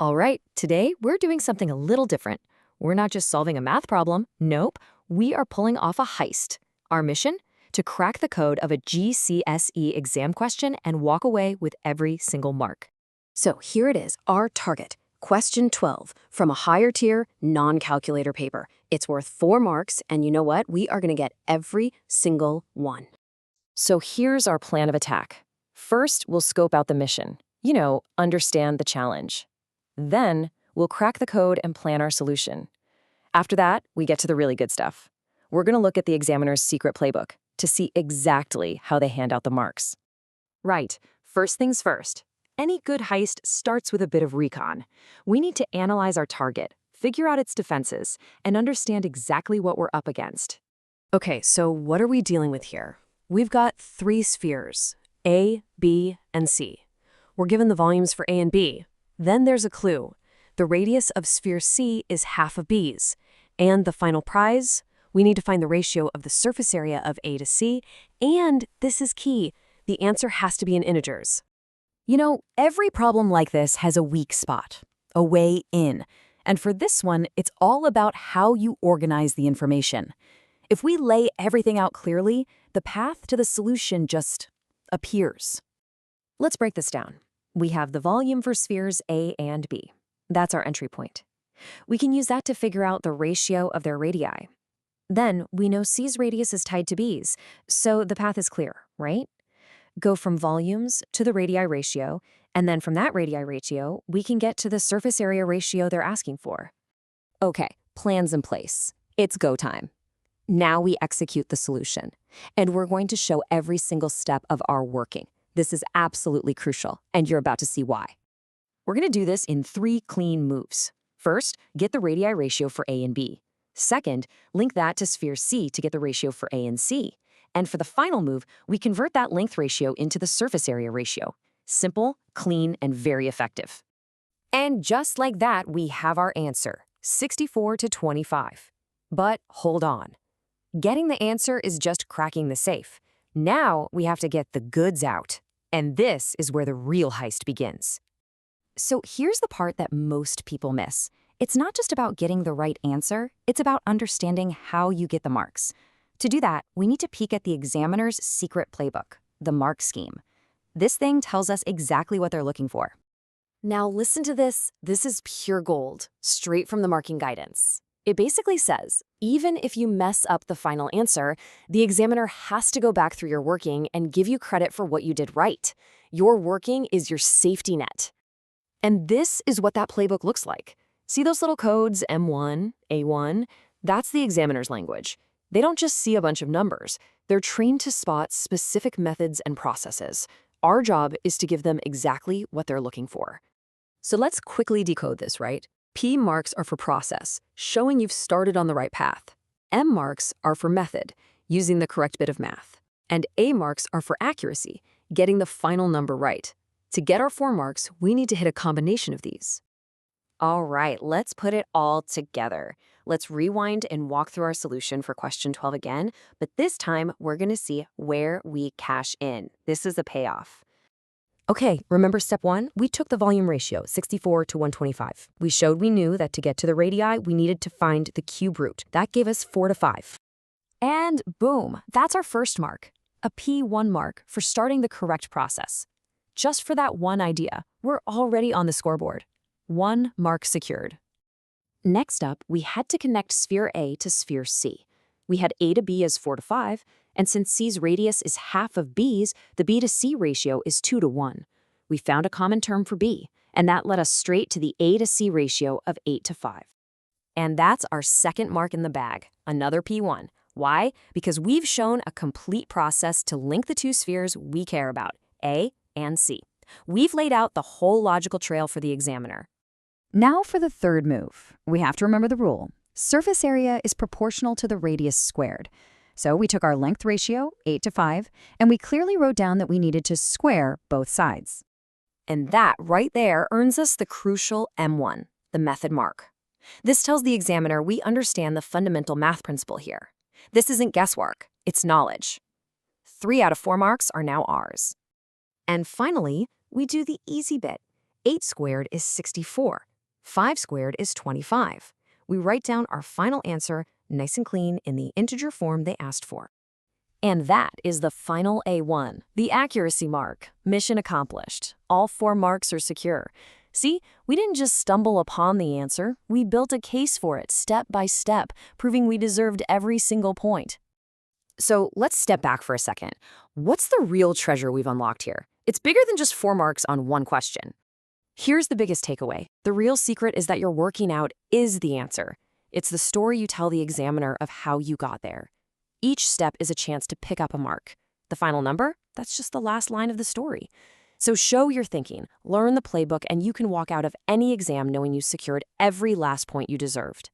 All right, today we're doing something a little different. We're not just solving a math problem. Nope, we are pulling off a heist. Our mission? To crack the code of a GCSE exam question and walk away with every single mark. So here it is, our target. Question 12 from a higher tier, non-calculator paper. It's worth 4 marks, and you know what? We are going to get every single one. So here's our plan of attack. First, we'll scope out the mission. Understand the challenge. Then, we'll crack the code and plan our solution. After that, we get to the really good stuff. We're going to look at the examiner's secret playbook to see exactly how they hand out the marks. Right, first things first. Any good heist starts with a bit of recon. We need to analyze our target, figure out its defenses, and understand exactly what we're up against. Okay, so what are we dealing with here? We've got 3 spheres, A, B, and C. We're given the volumes for A and B. Then there's a clue. The radius of sphere C is half of B's. And the final prize? We need to find the ratio of the surface area of A to C, and this is key, the answer has to be in integers. Every problem like this has a weak spot, a way in. And for this one, it's all about how you organize the information. If we lay everything out clearly, the path to the solution just appears. Let's break this down. We have the volume for spheres A and B. That's our entry point. We can use that to figure out the ratio of their radii. Then we know C's radius is tied to B's, so the path is clear, right? Go from volumes to the radii ratio, and then from that radii ratio, we can get to the surface area ratio they're asking for. Okay, plan's in place. It's go time. Now we execute the solution, and we're going to show every single step of our working. This is absolutely crucial, and you're about to see why. We're going to do this in 3 clean moves. First, get the radii ratio for A and B. Second, link that to sphere C to get the ratio for A and C. And for the final move, we convert that length ratio into the surface area ratio. Simple, clean, and very effective. And just like that, we have our answer, 64 to 25. But hold on. Getting the answer is just cracking the safe. Now we have to get the goods out. And this is where the real heist begins. So here's the part that most people miss. It's not just about getting the right answer, it's about understanding how you get the marks. To do that, we need to peek at the examiner's secret playbook, the mark scheme. This thing tells us exactly what they're looking for. Now listen to this. This is pure gold, straight from the marking guidance. It basically says, even if you mess up the final answer, the examiner has to go back through your working and give you credit for what you did right. Your working is your safety net. And this is what that playbook looks like. See those little codes, M1, A1? That's the examiner's language. They don't just see a bunch of numbers. They're trained to spot specific methods and processes. Our job is to give them exactly what they're looking for. So let's quickly decode this, right? P marks are for process, showing you've started on the right path. M marks are for method, using the correct bit of math. And A marks are for accuracy, getting the final number right. To get our 4 marks, we need to hit a combination of these. All right, let's put it all together. Let's rewind and walk through our solution for question 12 again, but this time we're going to see where we cash in. This is the payoff. Okay, remember step 1? We took the volume ratio, 64 to 125. We showed we knew that to get to the radii, we needed to find the cube root. That gave us 4 to 5. And boom, that's our first mark, a P1 mark for starting the correct process. Just for that one idea, we're already on the scoreboard. 1 mark secured. Next up, we had to connect sphere A to sphere C. We had A to B as 4 to 5, and since C's radius is half of B's, the B to C ratio is 2 to 1. We found a common term for B, and that led us straight to the A to C ratio of 8 to 5. And that's our second mark in the bag, another P1. Why? Because we've shown a complete process to link the 2 spheres we care about, A and C. We've laid out the whole logical trail for the examiner. Now for the third move. We have to remember the rule. Surface area is proportional to the radius squared. So we took our length ratio, 8 to 5, and we clearly wrote down that we needed to square both sides. And that right there earns us the crucial M1, the method mark. This tells the examiner we understand the fundamental math principle here. This isn't guesswork, it's knowledge. 3 out of 4 marks are now ours. And finally, we do the easy bit. 8 squared is 64. 5 squared is 25. We write down our final answer nice and clean in the integer form they asked for. And that is the final A1, the accuracy mark. Mission accomplished. All 4 marks are secure. See, we didn't just stumble upon the answer, we built a case for it step by step, proving we deserved every single point. So let's step back for a second. What's the real treasure we've unlocked here? It's bigger than just 4 marks on one question. Here's the biggest takeaway. The real secret is that your working out is the answer. It's the story you tell the examiner of how you got there. Each step is a chance to pick up a mark. The final number? That's just the last line of the story. So show your thinking, learn the playbook, and you can walk out of any exam knowing you secured every last point you deserved.